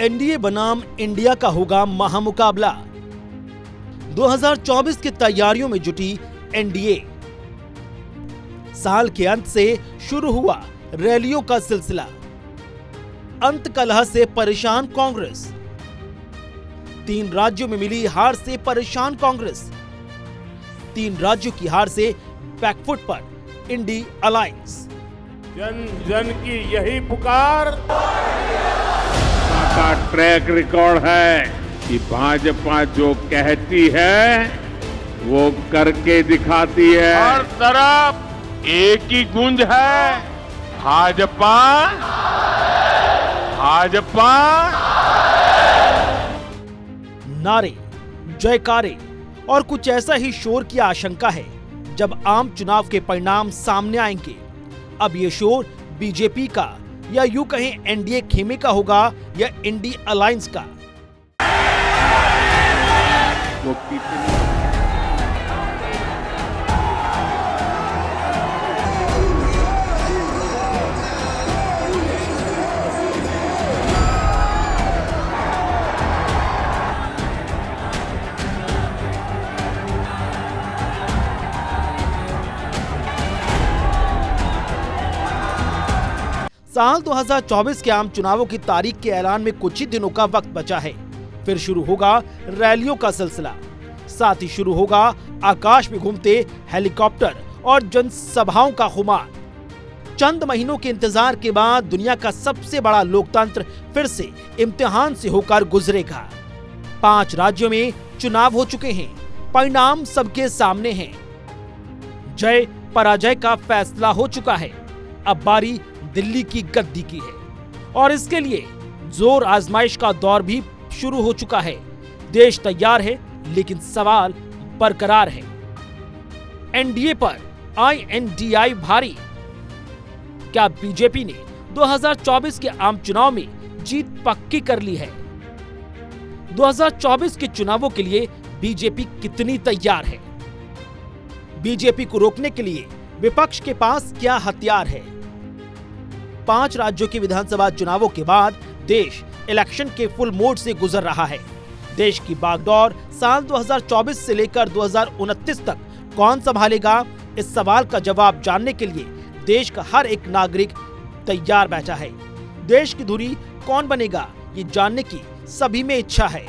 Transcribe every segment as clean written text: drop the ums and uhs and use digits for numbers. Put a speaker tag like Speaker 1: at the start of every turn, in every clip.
Speaker 1: NDA बनाम India का होगा महामुकाबला। 2024 की तैयारियों में जुटी एनडीए। साल के अंत से शुरू हुआ रैलियों का सिलसिला। अंत कलह से परेशान कांग्रेस। 3 राज्यों में मिली हार से परेशान कांग्रेस। 3 राज्यों की हार से बैकफुट पर इंडी अलायंस।
Speaker 2: जन जन की यही पुकार
Speaker 3: का ट्रैक रिकॉर्ड है कि भाजपा जो कहती है वो करके दिखाती है।
Speaker 2: हर तरफ एक ही गूंज है, भाजपा भाजपा।
Speaker 1: नारे, जयकारे और कुछ ऐसा ही शोर की आशंका है जब आम चुनाव के परिणाम सामने आएंगे। अब ये शोर बीजेपी का या यूं कहें एनडीए खेमे का होगा या इंडी अलायंस का।
Speaker 3: वो कितनी
Speaker 1: साल 2024 के आम चुनावों की तारीख के ऐलान में कुछ ही दिनों का वक्त बचा है। फिर शुरू होगा रैलियों का सिलसिला। साथ ही शुरू होगा आकाश में घूमते हेलीकॉप्टर और जनसभाओं का खुमार। चंद महीनों के इंतजार के बाद दुनिया का सबसे बड़ा लोकतंत्र फिर से इम्तिहान से होकर गुजरेगा। 5 राज्यों में चुनाव हो चुके हैं। परिणाम सबके सामने हैं। जय पराजय का फैसला हो चुका है। अब बारी दिल्ली की गद्दी की है और इसके लिए जोर आजमाइश का दौर भी शुरू हो चुका है। देश तैयार है लेकिन सवाल बरकरार है। एनडीए पर आईएनडीआई भारी। क्या बीजेपी ने 2024 के आम चुनाव में जीत पक्की कर ली है? 2024 के चुनावों के लिए बीजेपी कितनी तैयार है? बीजेपी को रोकने के लिए विपक्ष के पास क्या हथियार है? 5 राज्यों के विधानसभा चुनावों के बाद देश इलेक्शन के फुल मोड से गुजर रहा है। देश की बागडोर साल 2024 से लेकर 2029 तक कौन संभालेगा? इस सवाल का जवाब जानने के लिए देश का हर एक नागरिक तैयार बैठा है। देश की धुरी कौन बनेगा, ये जानने की सभी में इच्छा है।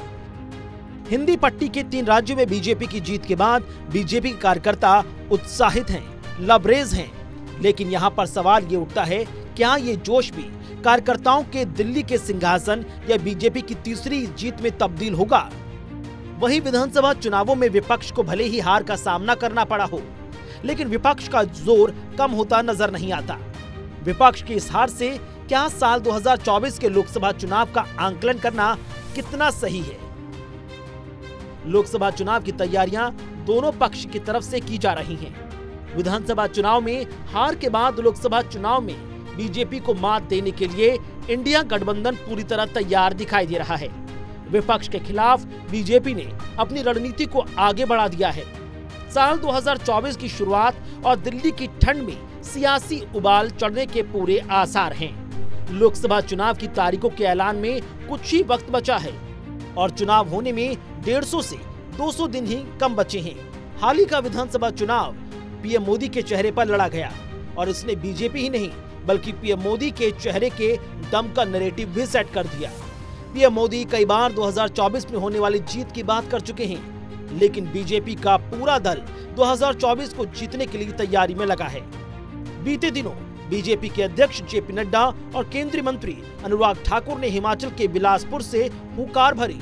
Speaker 1: हिंदी पट्टी के 3 राज्यों में बीजेपी की जीत के बाद बीजेपी के कार्यकर्ता उत्साहित हैं, लबरेज हैं। लेकिन यहाँ पर सवाल ये उठता है, क्या ये जोश भी कार्यकर्ताओं के दिल्ली के सिंहासन या बीजेपी की तीसरी जीत में तब्दील होगा? वहीं विधानसभा चुनावों में विपक्ष को भले ही हार का सामना करना पड़ा हो, लेकिन विपक्ष का जोर कम होता नजर नहीं आता। विपक्ष की इस हार से क्या साल 2024 के लोकसभा चुनाव का आंकलन करना कितना सही है? लोकसभा चुनाव की तैयारियां दोनों पक्ष की तरफ से की जा रही हैं। विधानसभा चुनाव में हार के बाद लोकसभा चुनाव में बीजेपी को मात देने के लिए इंडिया गठबंधन पूरी तरह तैयार दिखाई दे रहा है। विपक्ष के खिलाफ बीजेपी ने अपनी रणनीति को आगे बढ़ा दिया है। साल 2024 की शुरुआत और दिल्ली की ठंड में सियासी उबाल चढ़ने के पूरे आसार हैं। लोकसभा चुनाव की तारीखों के ऐलान में कुछ ही वक्त बचा है और चुनाव होने में 150 से 200 दिन ही कम बचे हैं। हाल ही का विधानसभा चुनाव पीएम मोदी के चेहरे पर लड़ा गया और इसने बीजेपी ही नहीं बल्कि पीएम मोदी के चेहरे के दम का नैरेटिव भी सेट कर दिया। पीएम मोदी कई बार 2024 में होने वाली जीत की बात कर चुके हैं, लेकिन बीजेपी का पूरा दल 2024 को जीतने के लिए तैयारी में लगा है। बीते दिनों बीजेपी के अध्यक्ष जेपी नड्डा और केंद्रीय मंत्री अनुराग ठाकुर ने हिमाचल के बिलासपुर से हुंकार भरी।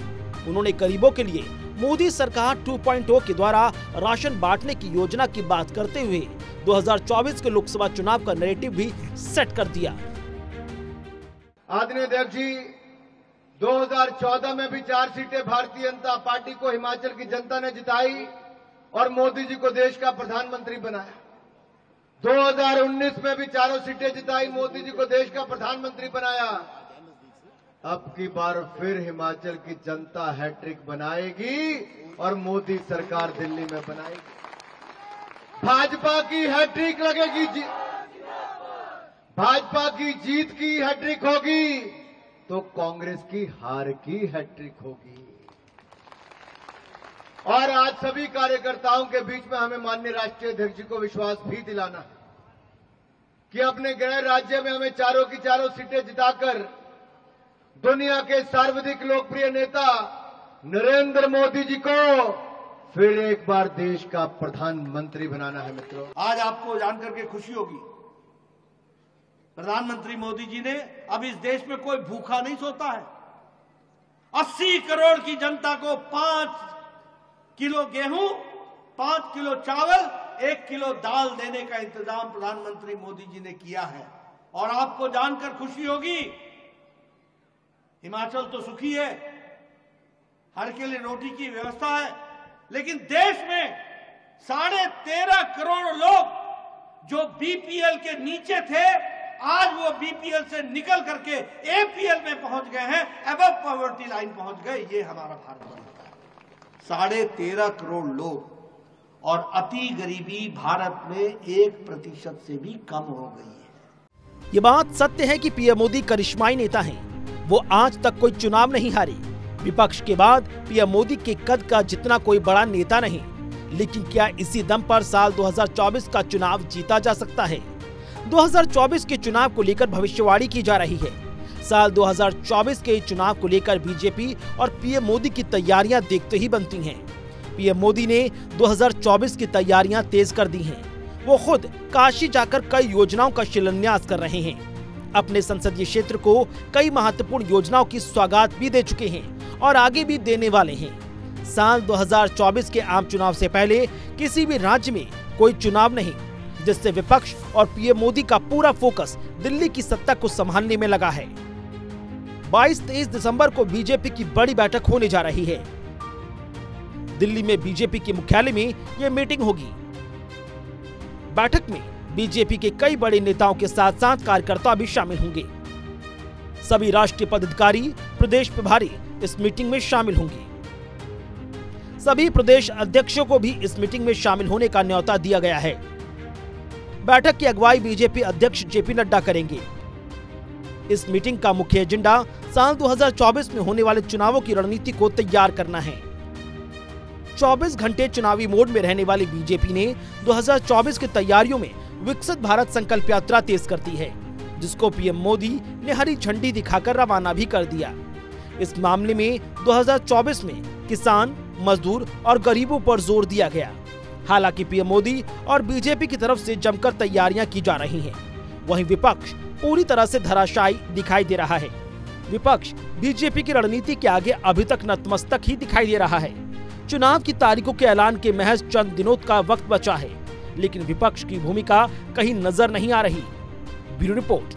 Speaker 1: उन्होंने गरीबों के लिए मोदी सरकार 2.0 के द्वारा राशन बांटने की योजना की बात करते हुए 2024 के लोकसभा चुनाव का नैरेटिव भी सेट कर दिया।
Speaker 4: आदरणीय अध्यक्ष जी, 2014 में भी 4 सीटें भारतीय जनता पार्टी को हिमाचल की जनता ने जिताई और मोदी जी को देश का प्रधानमंत्री बनाया। 2019 में भी 4 सीटें जिताई, मोदी जी को देश का प्रधानमंत्री बनाया। अब की बार फिर हिमाचल की जनता हैट्रिक बनाएगी और मोदी सरकार दिल्ली में बनाएगी। भाजपा की हैट्रिक लगेगी, भाजपा की जीत की हैट्रिक होगी तो कांग्रेस की हार की हैट्रिक होगी। और आज सभी कार्यकर्ताओं के बीच में हमें माननीय राष्ट्रीय अध्यक्ष जी को विश्वास भी दिलाना है कि अपने गृह राज्य में हमें चारों की चारों सीटें जिताकर दुनिया के सर्वाधिक लोकप्रिय नेता नरेंद्र मोदी जी को फिर एक बार देश का प्रधानमंत्री बनाना है। मित्रों,
Speaker 5: आज आपको जानकर के खुशी होगी, प्रधानमंत्री मोदी जी ने अब इस देश में कोई भूखा नहीं सोता है। 80 करोड़ की जनता को 5 किलो गेहूं, 5 किलो चावल, 1 किलो दाल देने का इंतजाम प्रधानमंत्री मोदी जी ने किया है। और आपको जानकर खुशी होगी, हिमाचल तो सुखी है, हर के लिए रोटी की व्यवस्था है, लेकिन देश में 13.5 करोड़ लोग जो बीपीएल के नीचे थे, आज वो बीपीएल से निकल करके एपीएल में पहुंच गए हैं, अबव पॉवर्टी लाइन पहुंच गए। ये हमारा भारत बन गया। 13.5 करोड़ लोग, और अति गरीबी भारत में 1% से भी कम हो गई है।
Speaker 1: ये बात सत्य है कि पीएम मोदी करिश्माई नेता हैं। वो आज तक कोई चुनाव नहीं हारे। विपक्ष के बाद पीएम मोदी के कद का जितना कोई बड़ा नेता नहीं, लेकिन क्या इसी दम पर साल 2024 का चुनाव जीता जा सकता है? 2024 के चुनाव को लेकर भविष्यवाणी की जा रही है। साल 2024 के चुनाव को लेकर बीजेपी और पीएम मोदी की तैयारियां देखते ही बनती हैं। पीएम मोदी ने 2024 की तैयारियां तेज कर दी हैं। वो खुद काशी जाकर कई योजनाओं का शिलान्यास कर रहे हैं। अपने संसदीय क्षेत्र को कई महत्वपूर्ण योजनाओं की सौगात भी दे चुके हैं और आगे भी देने वाले हैं। साल 2024 के आम चुनाव से पहले किसी भी राज्य में कोई चुनाव नहीं, जिससे विपक्ष और पीएम मोदी का पूरा फोकस दिल्ली की सत्ता को संभालने में लगा है। 22-23 दिसंबर को बीजेपी की बड़ी बैठक होने जा रही है। दिल्ली में बीजेपी के मुख्यालय में यह मीटिंग होगी। बैठक में बीजेपी के कई बड़े नेताओं के साथ साथ कार्यकर्ता भी शामिल होंगे। सभी राष्ट्रीय पदाधिकारी, प्रदेश प्रभारी इस मीटिंग में शामिल होंगे। सभी प्रदेश अध्यक्षों को भी इस मीटिंग में शामिल होने का न्योता दिया गया है। बैठक की अगुवाई बीजेपी अध्यक्ष जेपी नड्डा करेंगे। इस मीटिंग का मुख्य एजेंडा साल 2024 में होने वाले चुनावों की रणनीति को तैयार करना है। 24 घंटे चुनावी मोड में रहने वाली बीजेपी ने 2024 की तैयारियों में विकसित भारत संकल्प यात्रा तेज कर दी है, जिसको पीएम मोदी ने हरी झंडी दिखाकर रवाना भी कर दिया। इस मामले में 2024 में किसान, मजदूर और गरीबों पर जोर दिया गया। हालांकि पीएम मोदी और बीजेपी की तरफ से जमकर तैयारियां की जा रही हैं, वहीं विपक्ष पूरी तरह से धराशायी दिखाई दे रहा है। विपक्ष बीजेपी की रणनीति के आगे अभी तक नतमस्तक ही दिखाई दे रहा है। चुनाव की तारीखों के ऐलान के महज चंद दिनों का वक्त बचा है, लेकिन विपक्ष की भूमिका कहीं नजर नहीं आ रही। Bureau report.